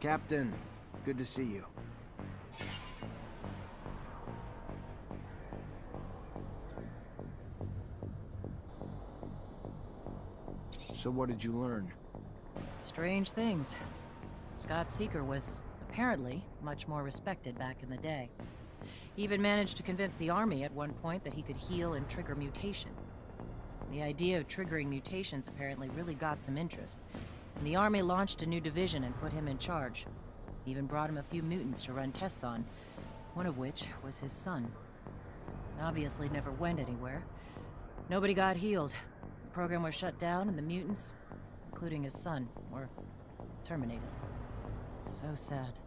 Captain, good to see you. So what did you learn? Strange things. Scott Seeker was, apparently, much more respected back in the day. He even managed to convince the army at one point that he could heal and trigger mutation. The idea of triggering mutations apparently really got some interest, and the army launched a new division and put him in charge. Even brought him a few mutants to run tests on, one of which was his son. Obviously never went anywhere. Nobody got healed. The program was shut down, and the mutants, including his son, were terminated. So sad.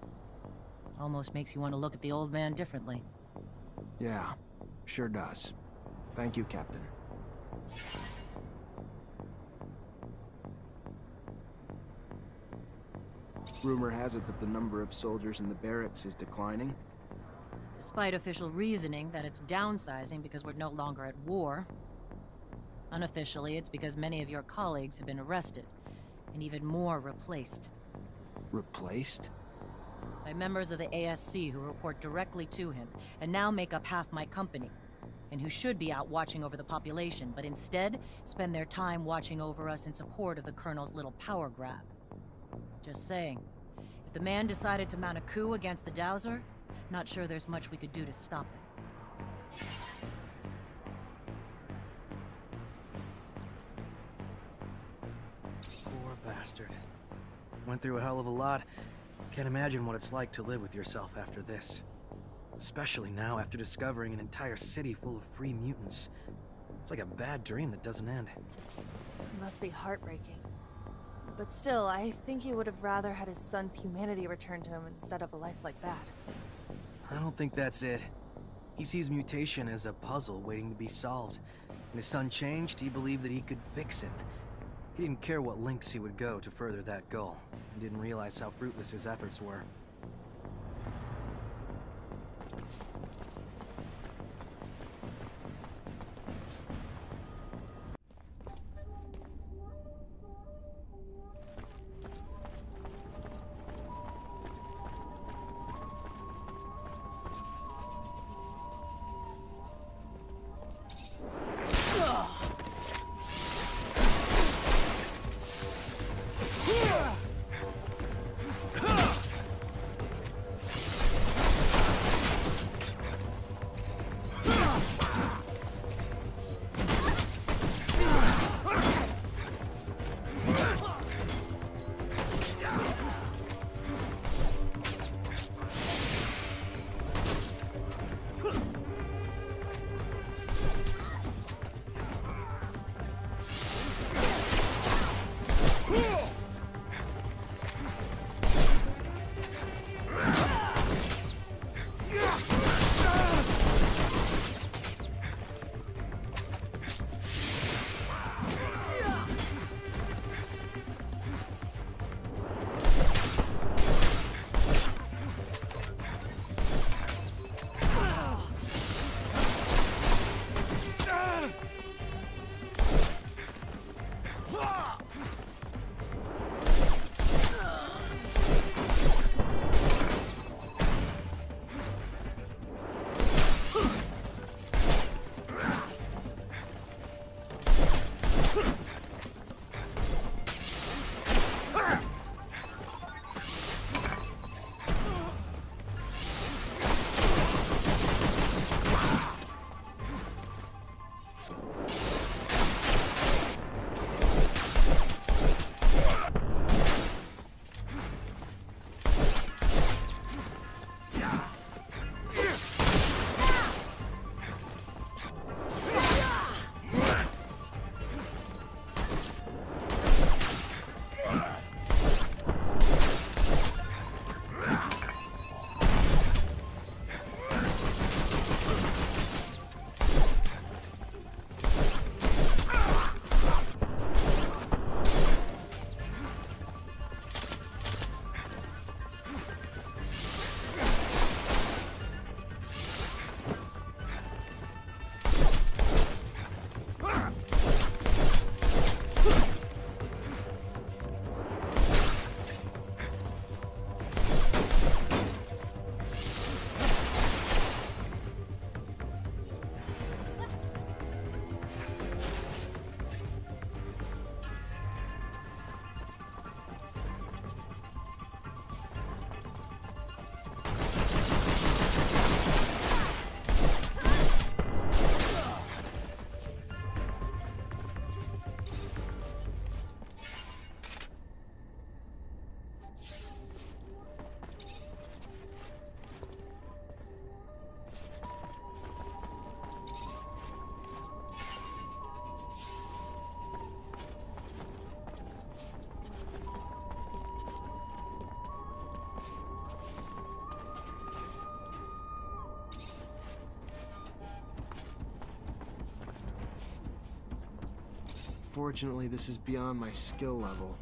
Almost makes you want to look at the old man differently. Yeah, sure does. Thank you, Captain. Rumor has it that the number of soldiers in the barracks is declining. Despite official reasoning that it's downsizing because we're no longer at war, unofficially it's because many of your colleagues have been arrested, and even more replaced. Replaced? By members of the ASC who report directly to him, and now make up half my company, and who should be out watching over the population, but instead spend their time watching over us in support of the Colonel's little power grab. Just saying, if the man decided to mount a coup against the Dowser, not sure there's much we could do to stop it. Poor bastard. Went through a hell of a lot. Can't imagine what it's like to live with yourself after this. Especially now after discovering an entire city full of free mutants. It's like a bad dream that doesn't end. It must be heartbreaking. But still, I think he would have rather had his son's humanity returned to him instead of a life like that. I don't think that's it. He sees mutation as a puzzle waiting to be solved. When his son changed, he believed that he could fix him. He didn't care what lengths he would go to further that goal, and didn't realize how fruitless his efforts were. Unfortunately, this is beyond my skill level.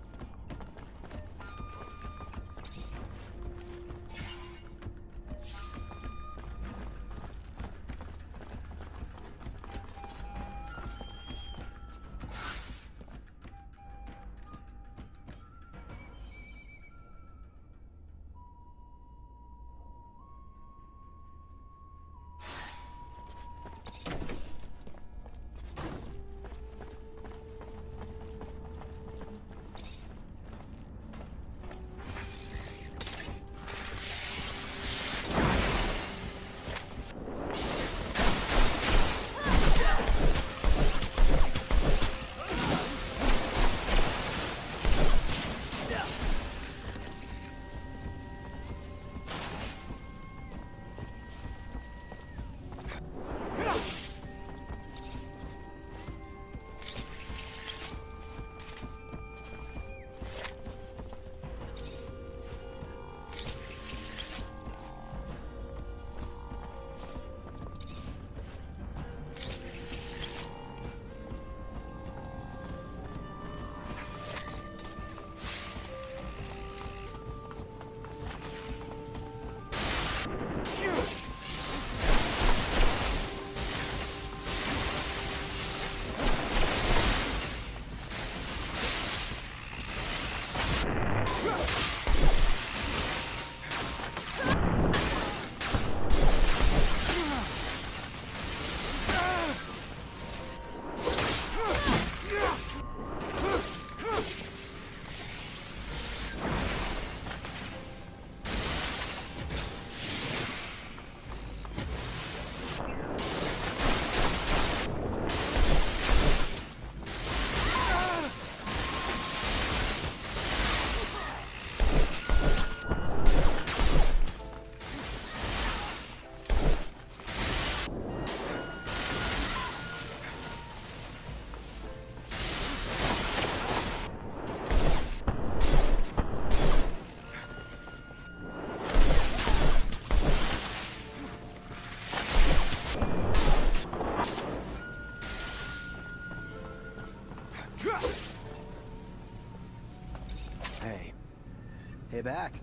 Hey, back.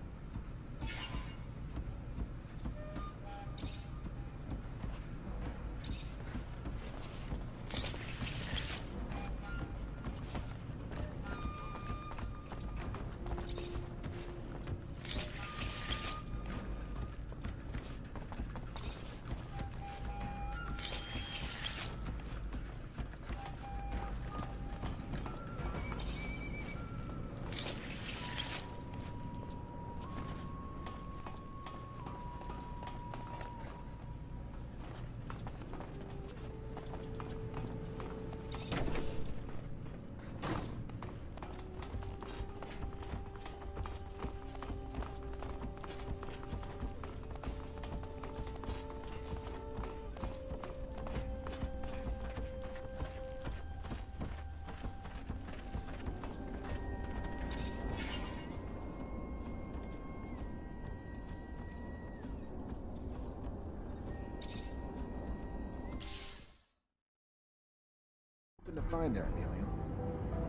To find there, Amelia?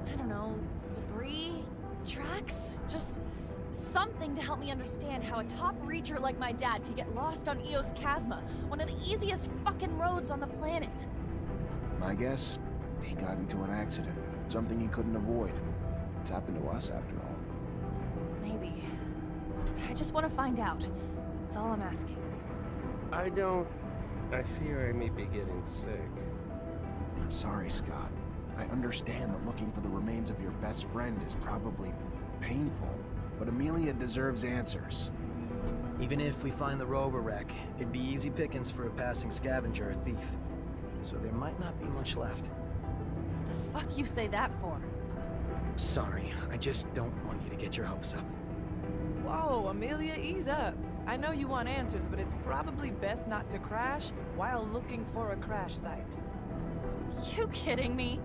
I don't know, debris? Tracks? Just something to help me understand how a top reacher like my dad could get lost on Eos Chasma, one of the easiest fucking roads on the planet. My guess? He got into an accident. Something he couldn't avoid. It's happened to us, after all. Maybe. I just want to find out. That's all I'm asking. I fear I may be getting sick. Sorry, Scott. I understand that looking for the remains of your best friend is probably painful, but Amelia deserves answers. Even if we find the rover wreck, it'd be easy pickings for a passing scavenger or thief. So there might not be much left. The fuck you say that for? Sorry, I just don't want you to get your hopes up. Whoa, Amelia, ease up. I know you want answers, but it's probably best not to crash while looking for a crash site. You kidding me?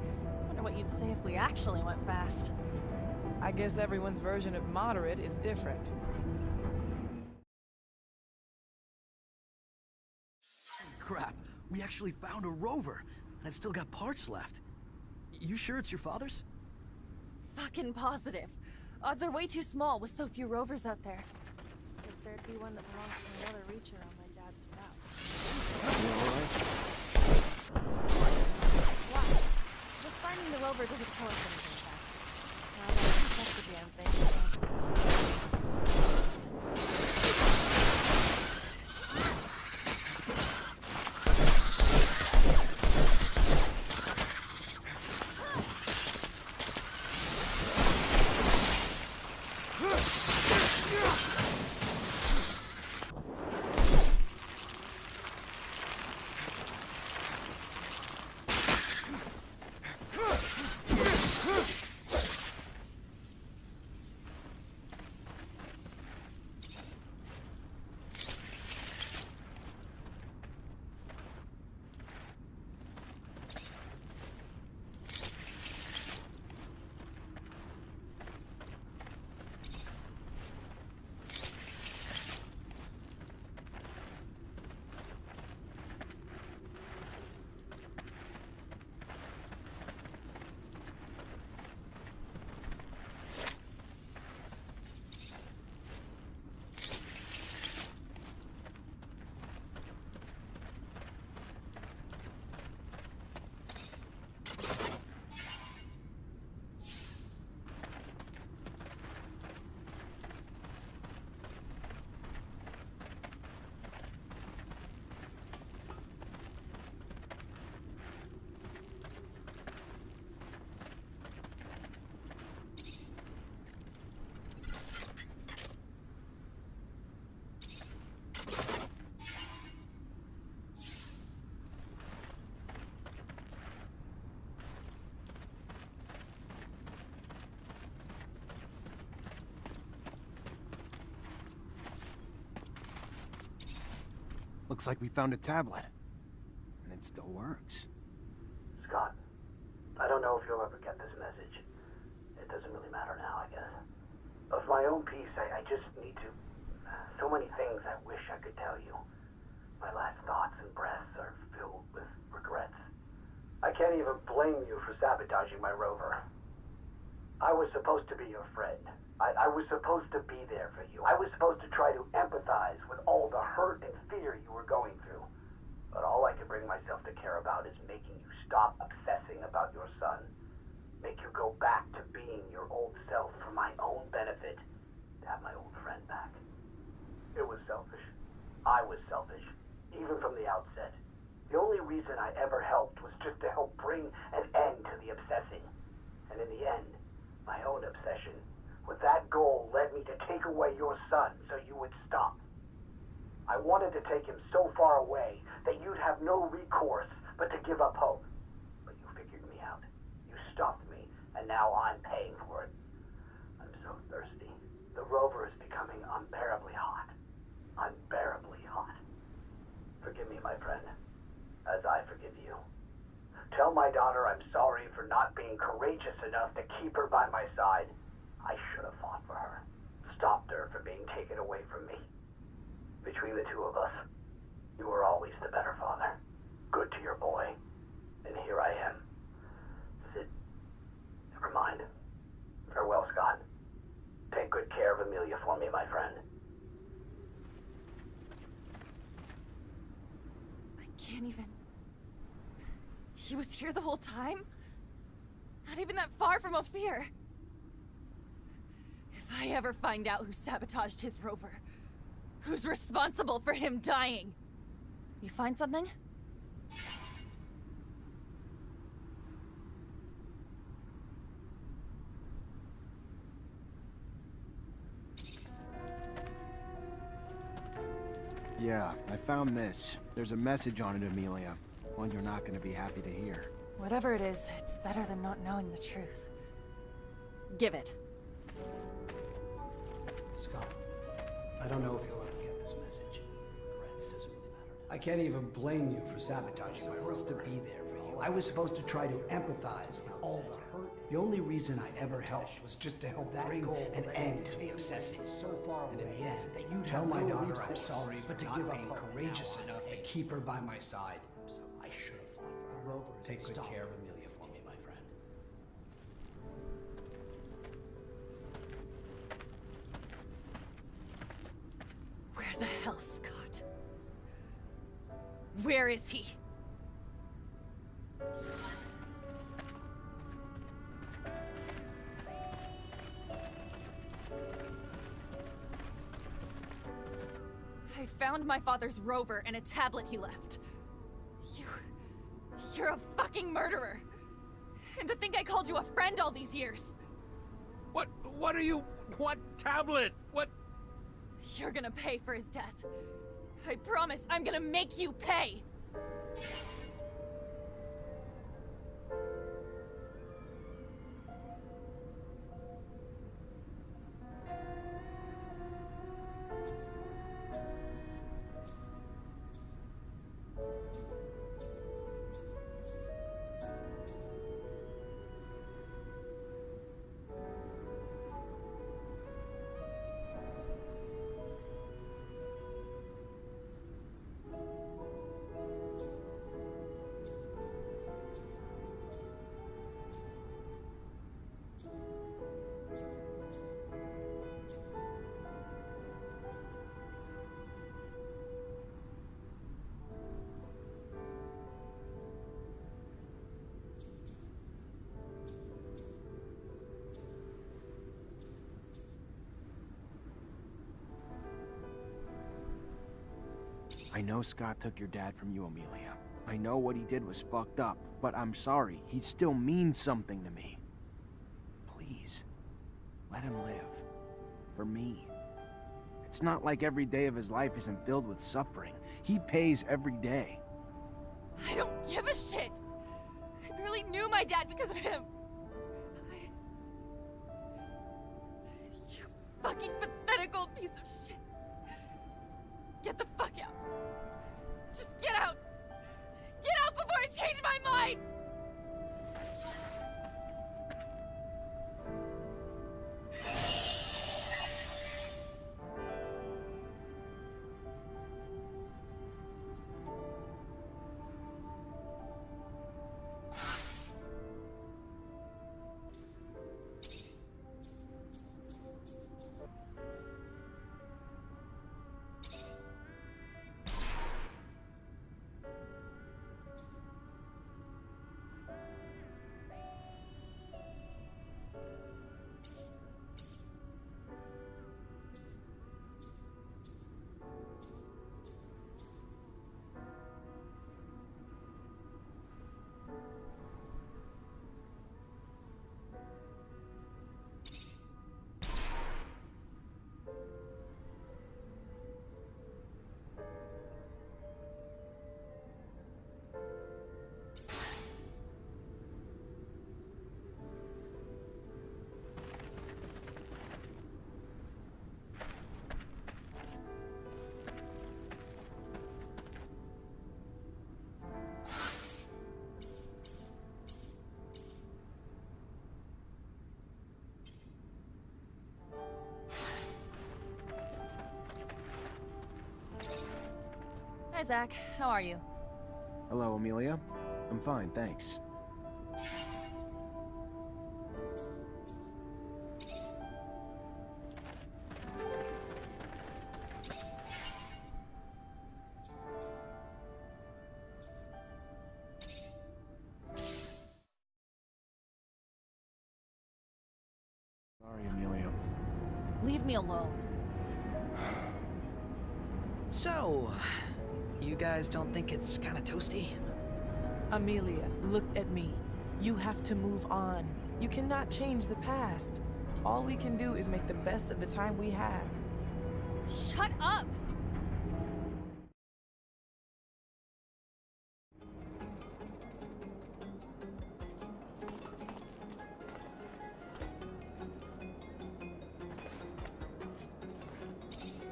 Wonder what you'd say if we actually went fast. I guess everyone's version of moderate is different. Crap, we actually found a rover, and it's still got parts left. You sure it's your father's? Fucking positive. Odds are way too small with so few rovers out there. If there'd be one that belonged to another Reacher on my dad's route. What? Just finding the rover doesn't tell us anything back. Now I can check the damn thing. Looks like we found a tablet. And it still works. Scott, I don't know if you'll ever get this message. It doesn't really matter now, I guess. Of my own peace, I just need to... So many things I wish I could tell you. My last thoughts and breaths are filled with regrets. I can't even blame you for sabotaging my rover. I was supposed to be your friend. I was supposed to be there for you. I was supposed to try to empathize with all the hurt and fear you were going through. But all I could bring myself to care about is making you stop obsessing about your son. Make you go back to being your old self for my own benefit. To have my old friend back. It was selfish. I was selfish. Even from the outset. The only reason I ever helped was just to help bring an end to the obsessing. And in the end, my own obsession with that goal led me to take away your son so you would stop. I wanted to take him so far away that you'd have no recourse but to give up hope. But you figured me out. You stopped me, and now I'm paying for it. I'm so thirsty. The rover is becoming unbearably hot. Unbearably hot. Forgive me, my friend, as I forgive you. Tell my daughter I'm sorry for not being courageous enough to keep her by my side. I should have fought for her. Stopped her from being taken away from me. Between the two of us, you were always the better father. Good to your boy. And here I am. Sid, never mind. Farewell, Scott. Take good care of Amelia for me, my friend. I can't even... He was here the whole time? Not even that far from Ophir. If I ever find out who sabotaged his rover, who's responsible for him dying? You find something? Yeah, I found this. There's a message on it, Amelia. One you're not gonna be happy to hear. Whatever it is, it's better than not knowing the truth. Give it. Scott, I don't know if you'll ever get this message. Regrets doesn't really matter now. I can't even blame you for sabotaging my rover. I was supposed to be there for you. I was supposed to try to empathize with all the hurt. The only reason I ever helped was just to help bring an end to the obsessing. So far, and in the end, that you tell my daughter I'm sorry, but to give up courageous enough to keep her by my side. I should have fought for her. Take good care of Amelia for me, my friend. hell, Scott? Where is he? I found my father's rover and a tablet he left. You're a fucking murderer. And to think I called you a friend all these years. What are you... What tablet? What... You're gonna pay for his death. I promise I'm gonna make you pay! I know Scott took your dad from you, Amelia. I know what he did was fucked up, but I'm sorry. He still means something to me. Please, let him live. For me. It's not like every day of his life isn't filled with suffering. He pays every day. I don't give a shit! I barely knew my dad because of him! You fucking pathetic old piece of shit! Get the fuck out! Just get out! Get out before I change my mind! Hi, Zach. How are you? Hello, Amelia. I'm fine, thanks. Sorry, Amelia. Leave me alone. So, you guys don't think it's kind of toasty? Amelia, look at me. You have to move on. You cannot change the past. All we can do is make the best of the time we have. Shut up!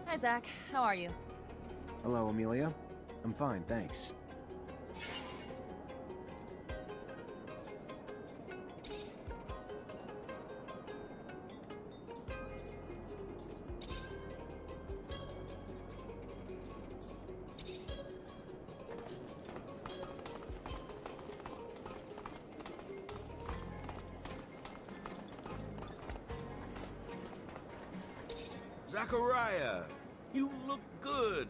Hi, Zach. How are you? Hello, Amelia. I'm fine, thanks. Zachariah! You look good.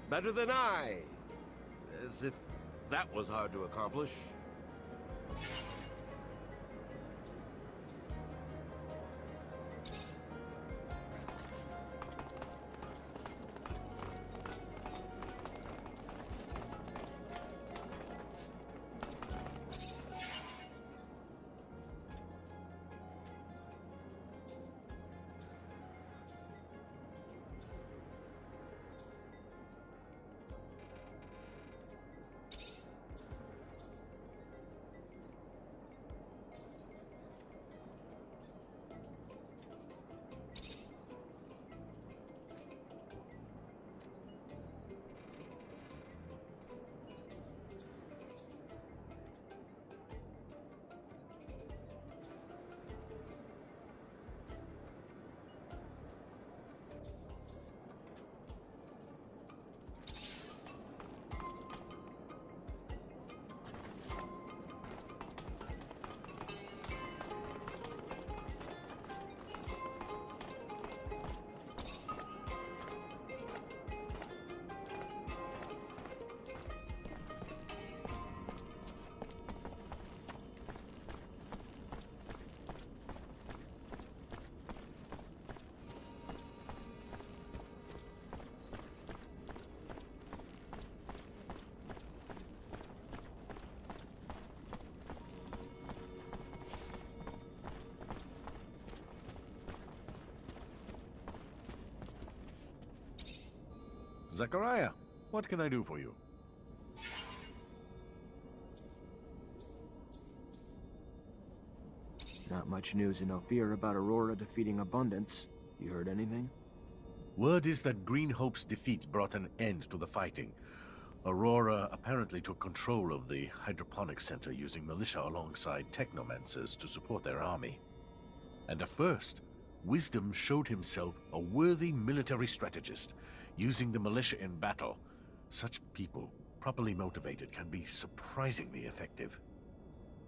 Better than I. As if that was hard to accomplish. Zachariah, what can I do for you? Not much news in Ophir about Aurora defeating Abundance. You heard anything? Word is that Green Hope's defeat brought an end to the fighting. Aurora apparently took control of the hydroponics center using militia alongside Technomancers to support their army. And at first, Wisdom showed himself a worthy military strategist, using the militia in battle. Such people, properly motivated, can be surprisingly effective.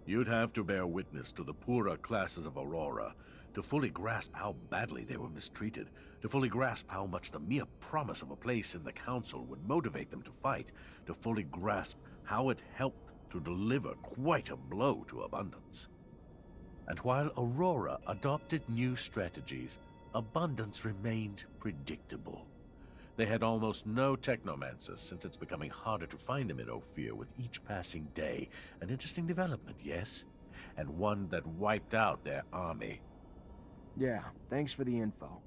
You'd have to bear witness to the poorer classes of Aurora to fully grasp how badly they were mistreated, to fully grasp how much the mere promise of a place in the council would motivate them to fight, to fully grasp how it helped to deliver quite a blow to Abundance. And while Aurora adopted new strategies, Abundance remained predictable. They had almost no Technomancers, since it's becoming harder to find them in Ophir with each passing day. An interesting development, yes? And one that wiped out their army. Yeah, thanks for the info.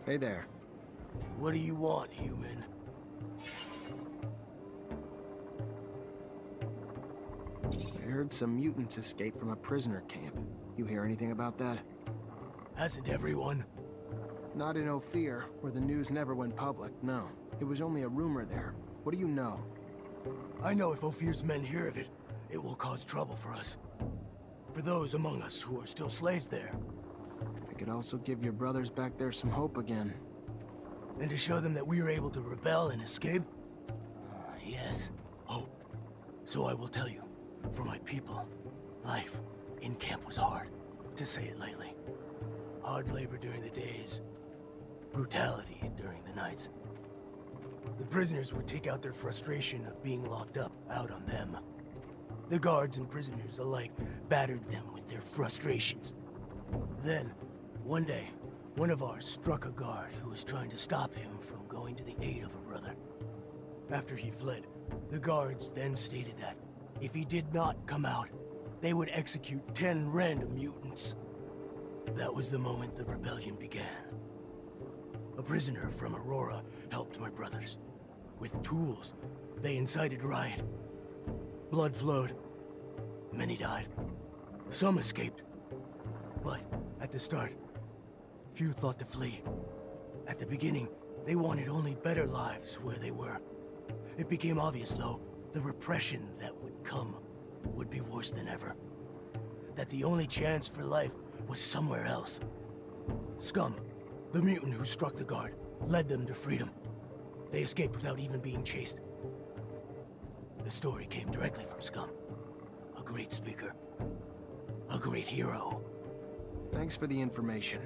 Hey there. What do you want, human? I heard some mutants escaped from a prisoner camp. You hear anything about that? Hasn't everyone? Not in Ophir, where the news never went public, no. It was only a rumor there. What do you know? I know if Ophir's men hear of it, it will cause trouble for us. For those among us who are still slaves there. It could also give your brothers back there some hope again. And to show them that we are able to rebel and escape? Yes, hope. So I will tell you, for my people, life in camp was hard, to say it lightly. Hard labor during the days, brutality during the nights. The prisoners would take out their frustration of being locked up out on them. The guards and prisoners alike battered them with their frustrations. Then, one day, one of ours struck a guard who was trying to stop him from going to the aid of a brother. After he fled, the guards then stated that if he did not come out, they would execute 10 random mutants. That was the moment the rebellion began. A prisoner from Aurora helped my brothers. With tools, they incited riot. Blood flowed. Many died. Some escaped. But at the start, few thought to flee. At the beginning, they wanted only better lives where they were. It became obvious, though, the repression that would come would be worse than ever. That the only chance for life was somewhere else. Scum, the mutant who struck the guard, led them to freedom. They escaped without even being chased. The story came directly from Scum. A great speaker. A great hero. Thanks for the information.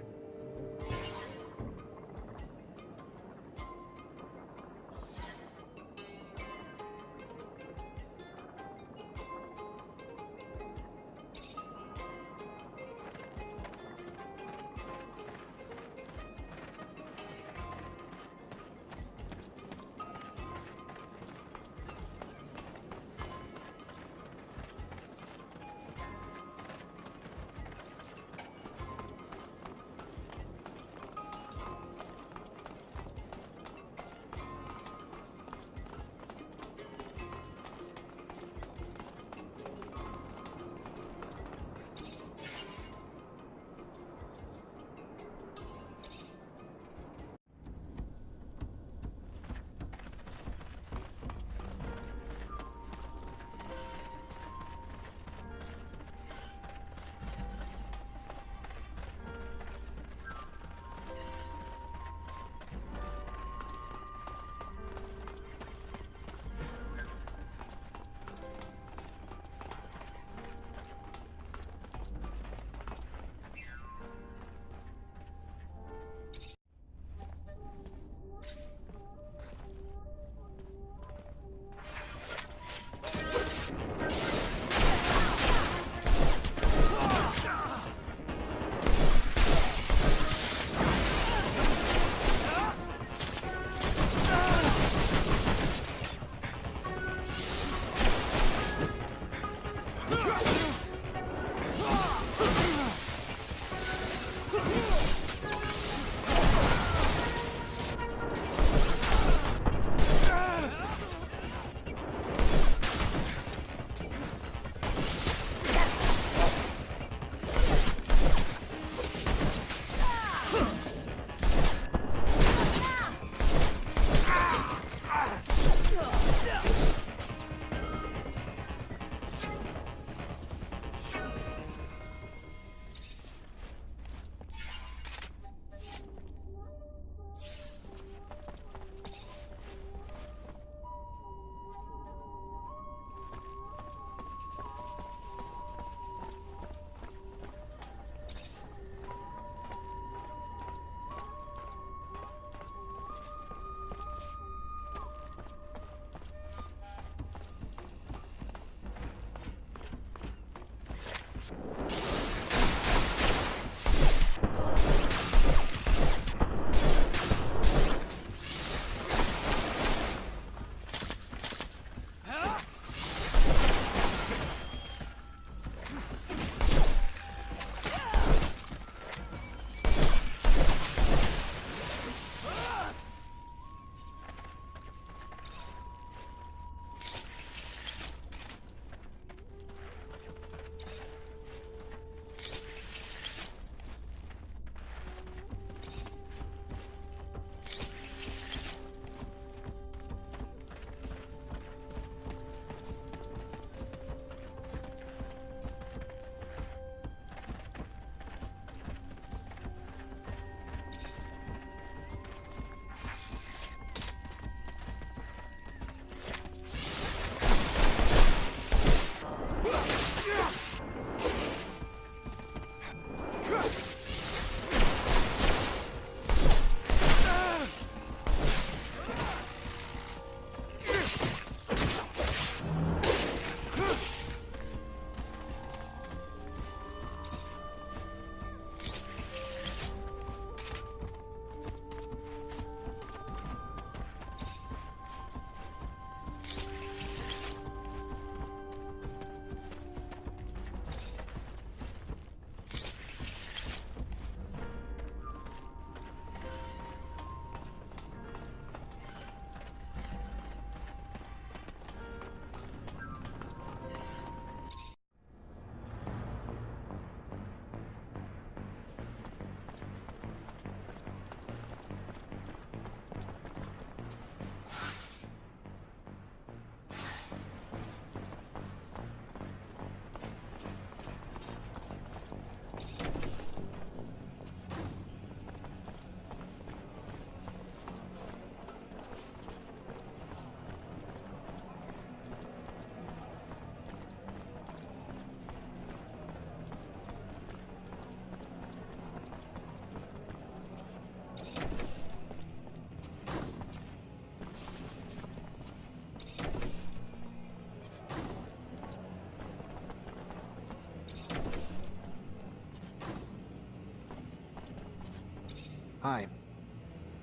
Hi.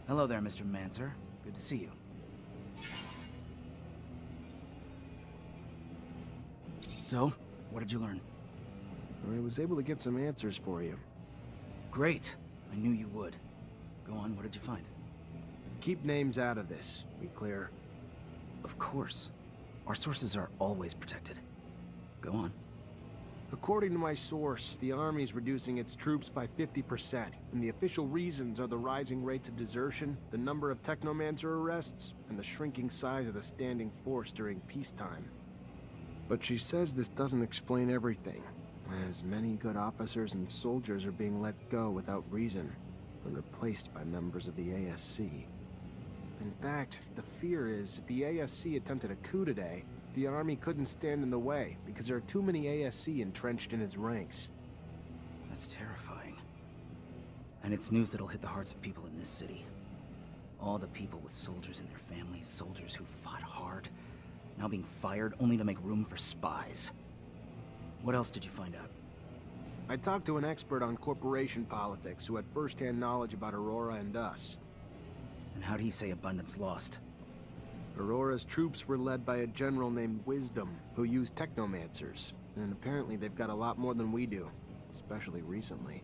Hello there, Mr. Mancer. Good to see you. So, what did you learn? I was able to get some answers for you. Great. I knew you would. Go on, what did you find? Keep names out of this. We clear? Of course. Our sources are always protected. Go on. According to my source, the Army's reducing its troops by 50%, and the official reasons are the rising rates of desertion, the number of Technomancer arrests, and the shrinking size of the standing force during peacetime. But she says this doesn't explain everything, as many good officers and soldiers are being let go without reason, and replaced by members of the ASC. In fact, the fear is if the ASC attempted a coup today, the Army couldn't stand in the way because there are too many ASC entrenched in its ranks. That's terrifying. And it's news that'll hit the hearts of people in this city. All the people with soldiers and their families, soldiers who fought hard, now being fired only to make room for spies. What else did you find out? I talked to an expert on corporation politics who had first-hand knowledge about Aurora and us. And how'd he say Abundance lost? Aurora's troops were led by a general named Wisdom, who used Technomancers, and apparently they've got a lot more than we do, especially recently.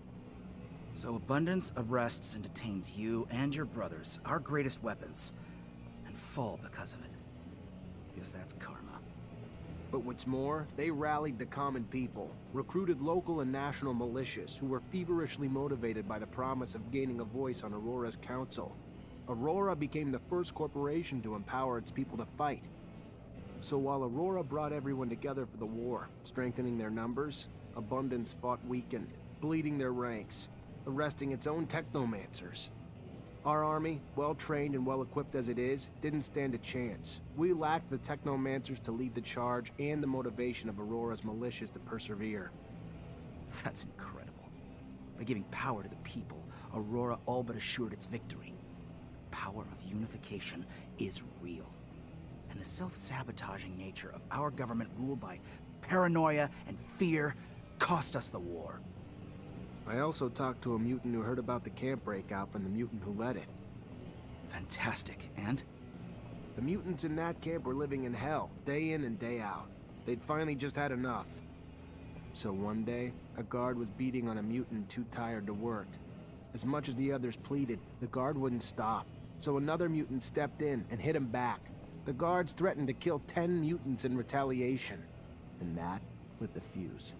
So Abundance arrests and detains you and your brothers, our greatest weapons, and fall because of it. Guess that's karma. But what's more, they rallied the common people, recruited local and national militias who were feverishly motivated by the promise of gaining a voice on Aurora's council. Aurora became the first corporation to empower its people to fight. So while Aurora brought everyone together for the war, strengthening their numbers, Abundance fought weakened, bleeding their ranks, arresting its own Technomancers. Our army, well-trained and well-equipped as it is, didn't stand a chance. We lacked the Technomancers to lead the charge and the motivation of Aurora's militias to persevere. That's incredible. By giving power to the people, Aurora all but assured its victory. The power of unification is real. And the self-sabotaging nature of our government ruled by paranoia and fear cost us the war. I also talked to a mutant who heard about the camp breakout and the mutant who led it. Fantastic. And? The mutants in that camp were living in hell, day in and day out. They'd finally just had enough. So one day, a guard was beating on a mutant too tired to work. As much as the others pleaded, the guard wouldn't stop. So another mutant stepped in and hit him back. The guards threatened to kill 10 mutants in retaliation. And that lit the fuse.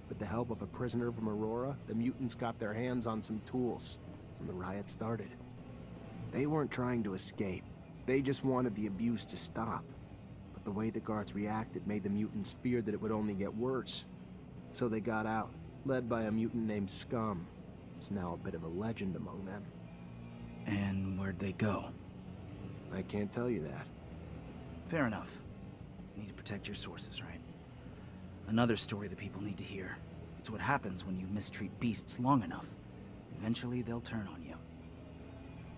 With the help of a prisoner from Aurora, the mutants got their hands on some tools, and the riot started. They weren't trying to escape. They just wanted the abuse to stop. But the way the guards reacted made the mutants fear that it would only get worse. So they got out, led by a mutant named Scum. It's now a bit of a legend among them. And where'd they go? I can't tell you that. Fair enough. Need to protect your sources, right? Another story the people need to hear. It's what happens when you mistreat beasts long enough. Eventually, they'll turn on you.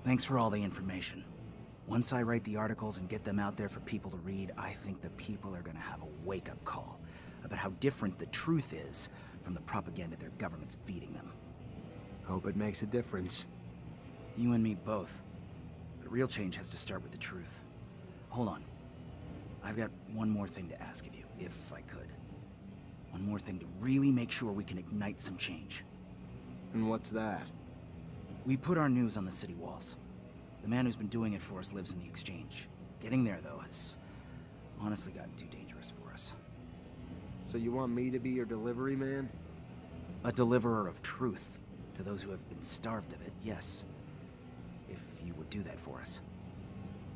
Thanks for all the information. Once I write the articles and get them out there for people to read, I think the people are gonna have a wake-up call about how different the truth is from the propaganda their government's feeding them. Hope it makes a difference. You and me both. But real change has to start with the truth. Hold on. I've got one more thing to ask of you, if I could. One more thing to really make sure we can ignite some change. And what's that? We put our news on the city walls. The man who's been doing it for us lives in the exchange. Getting there, though, has honestly gotten too dangerous for us. So you want me to be your delivery man? A deliverer of truth to those who have been starved of it, yes. If you would do that for us.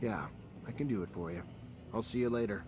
Yeah, I can do it for you. I'll see you later.